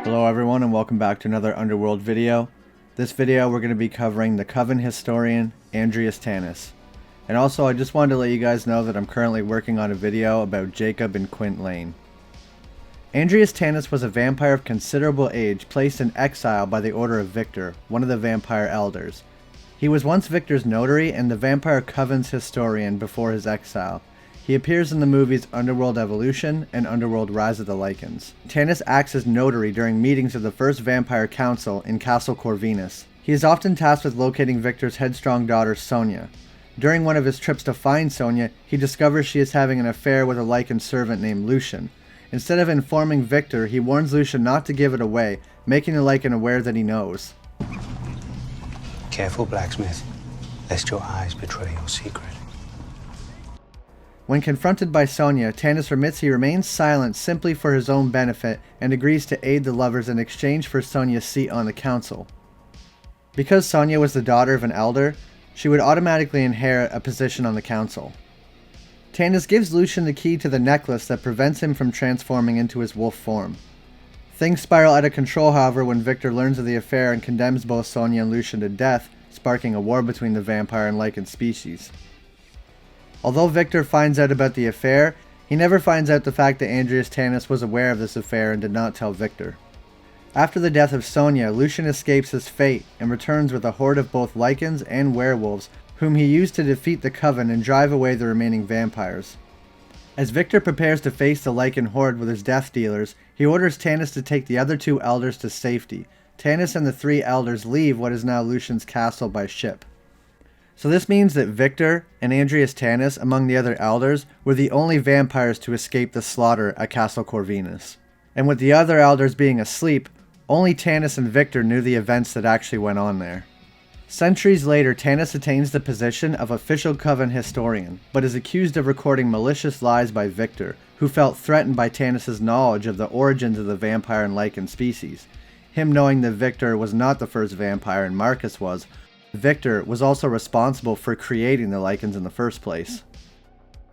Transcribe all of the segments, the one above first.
Hello everyone and welcome back to another Underworld video. This video we're going to be covering the Coven historian Andreas Tanis. And also I just wanted to let you guys know that I'm currently working on a video about Jacob and Quint Lane. Andreas Tanis was a vampire of considerable age placed in exile by the Order of Victor, one of the vampire elders. He was once Victor's notary and the Vampire Coven's historian before his exile. He appears in the movies Underworld Evolution and Underworld Rise of the Lycans. Tanis acts as notary during meetings of the First Vampire Council in Castle Corvinus. He is often tasked with locating Victor's headstrong daughter Sonia. During one of his trips to find Sonia, he discovers she is having an affair with a Lycan servant named Lucian. Instead of informing Victor, he warns Lucian not to give it away, making the Lycan aware that he knows. Careful, blacksmith, lest your eyes betray your secret. When confronted by Sonia, Tanis admits he remains silent simply for his own benefit and agrees to aid the lovers in exchange for Sonia's seat on the council. Because Sonia was the daughter of an elder, she would automatically inherit a position on the council. Tanis gives Lucian the key to the necklace that prevents him from transforming into his wolf form. Things spiral out of control, however, when Victor learns of the affair and condemns both Sonia and Lucian to death, sparking a war between the vampire and Lycan species. Although Victor finds out about the affair, he never finds out the fact that Andreas Tanis was aware of this affair and did not tell Victor. After the death of Sonia, Lucian escapes his fate and returns with a horde of both Lycans and werewolves, whom he used to defeat the Coven and drive away the remaining vampires. As Victor prepares to face the Lycan horde with his death dealers, he orders Tanis to take the other two elders to safety. Tanis and the three elders leave what is now Lucian's castle by ship. So this means that Victor and Andreas Tanis, among the other elders, were the only vampires to escape the slaughter at Castle Corvinus. And with the other elders being asleep, only Tanis and Victor knew the events that actually went on there. Centuries later, Tanis attains the position of official Coven historian, but is accused of recording malicious lies by Victor, who felt threatened by Tanis' knowledge of the origins of the vampire and Lycan species. Him knowing that Victor was not the first vampire and Marcus was, Victor was also responsible for creating the Lycans in the first place.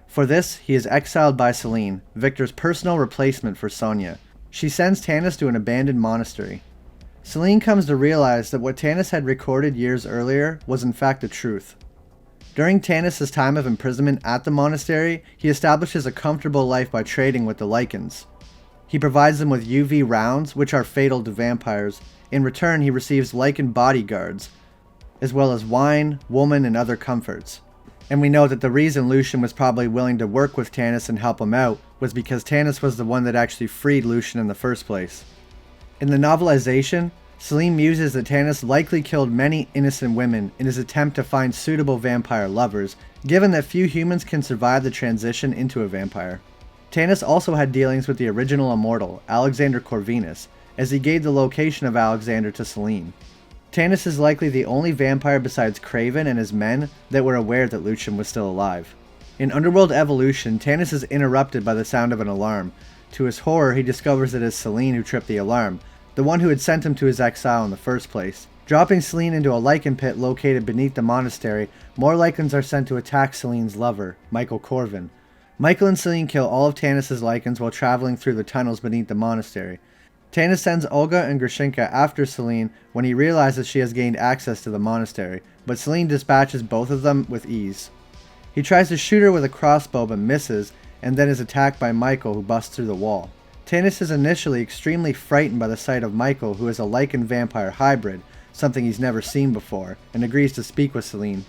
For this, he is exiled by Selene, Victor's personal replacement for Sonia. She sends Tanis to an abandoned monastery. Selene comes to realize that what Tanis had recorded years earlier was in fact the truth. During Tanis' time of imprisonment at the monastery, he establishes a comfortable life by trading with the Lycans. He provides them with UV rounds, which are fatal to vampires. In return, he receives Lycan bodyguards, as well as wine, woman, and other comforts. And we know that the reason Lucian was probably willing to work with Tanis and help him out was because Tanis was the one that actually freed Lucian in the first place. In the novelization, Selene muses that Tanis likely killed many innocent women in his attempt to find suitable vampire lovers, given that few humans can survive the transition into a vampire. Tanis also had dealings with the original immortal, Alexander Corvinus, as he gave the location of Alexander to Selene. Tanis is likely the only vampire besides Craven and his men that were aware that Lucian was still alive. In Underworld Evolution, Tanis is interrupted by the sound of an alarm. To his horror, he discovers it is Selene who tripped the alarm, the one who had sent him to his exile in the first place. Dropping Selene into a Lycan pit located beneath the monastery, more Lycans are sent to attack Selene's lover, Michael Corvin. Michael and Selene kill all of Tanis' Lycans while traveling through the tunnels beneath the monastery. Tanis sends Olga and Grushenka after Selene when he realizes she has gained access to the monastery, but Selene dispatches both of them with ease. He tries to shoot her with a crossbow but misses, and then is attacked by Michael, who busts through the wall. Tanis is initially extremely frightened by the sight of Michael, who is a Lycan vampire hybrid, something he's never seen before, and agrees to speak with Selene.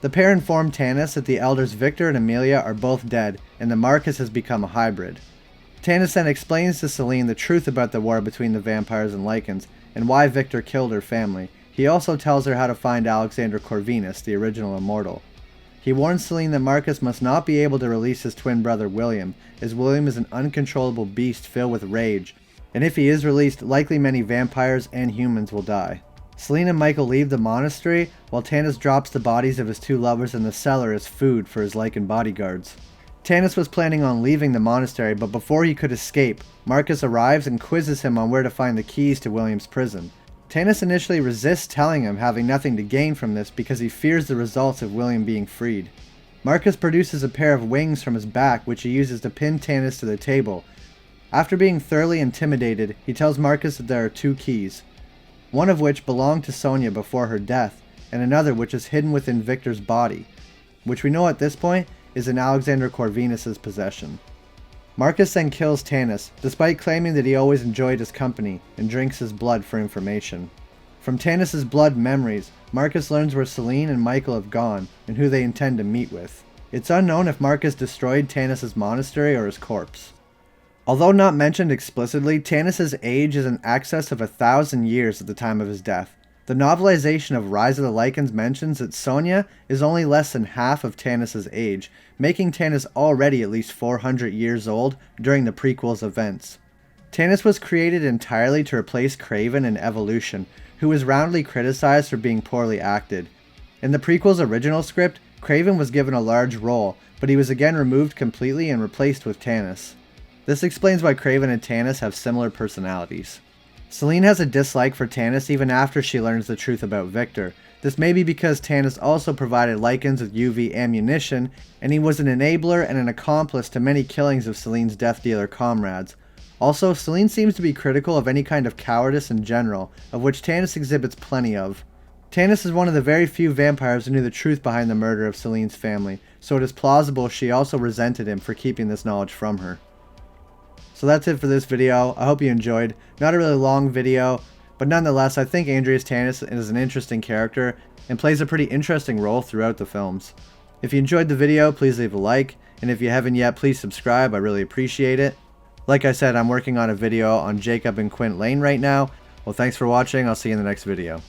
The pair inform Tanis that the elders Victor and Amelia are both dead, and that Marcus has become a hybrid. Tanis then explains to Selene the truth about the war between the vampires and Lycans, and why Victor killed her family. He also tells her how to find Alexander Corvinus, the original immortal. He warns Selene that Marcus must not be able to release his twin brother William, as William is an uncontrollable beast filled with rage, and if he is released, likely many vampires and humans will die. Selene and Michael leave the monastery, while Tanis drops the bodies of his two lovers in the cellar as food for his Lycan bodyguards. Tanis was planning on leaving the monastery, but before he could escape, Marcus arrives and quizzes him on where to find the keys to William's prison. Tanis initially resists telling him, having nothing to gain from this because he fears the results of William being freed. Marcus produces a pair of wings from his back which he uses to pin Tanis to the table, After being thoroughly intimidated, he tells Marcus that there are 2 keys, one of which belonged to Sonya before her death, and another which is hidden within Victor's body, which we know at this point is in Alexander Corvinus' possession. Marcus then kills Tanis, despite claiming that he always enjoyed his company, and drinks his blood for information. From Tanis' blood memories, Marcus learns where Selene and Michael have gone, and who they intend to meet with. It's unknown if Marcus destroyed Tanis' monastery or his corpse. Although not mentioned explicitly, Tanis' age is in excess of 1,000 years at the time of his death. The novelization of Rise of the Lycans mentions that Sonya is only less than half of Tanis' age, making Tanis already at least 400 years old during the prequel's events. Tanis was created entirely to replace Kraven in Evolution, who was roundly criticized for being poorly acted. In the prequel's original script, Kraven was given a large role, but he was again removed completely and replaced with Tanis. This explains why Kraven and Tanis have similar personalities. Selene has a dislike for Tanis even after she learns the truth about Victor. This may be because Tanis also provided Lycans with UV ammunition, and he was an enabler and an accomplice to many killings of Selene's Death Dealer comrades. Also, Selene seems to be critical of any kind of cowardice in general, of which Tanis exhibits plenty of. Tanis is one of the very few vampires who knew the truth behind the murder of Selene's family, so it is plausible she also resented him for keeping this knowledge from her. So that's it for this video. I hope you enjoyed. Not a really long video, but nonetheless I think Andreas Tanis is an interesting character and plays a pretty interesting role throughout the films. If you enjoyed the video, please leave a like, and if you haven't yet, please subscribe. I really appreciate it. Like I said, I'm working on a video on Jacob and Quint Lane right now. Well, thanks for watching. I'll see you in the next video.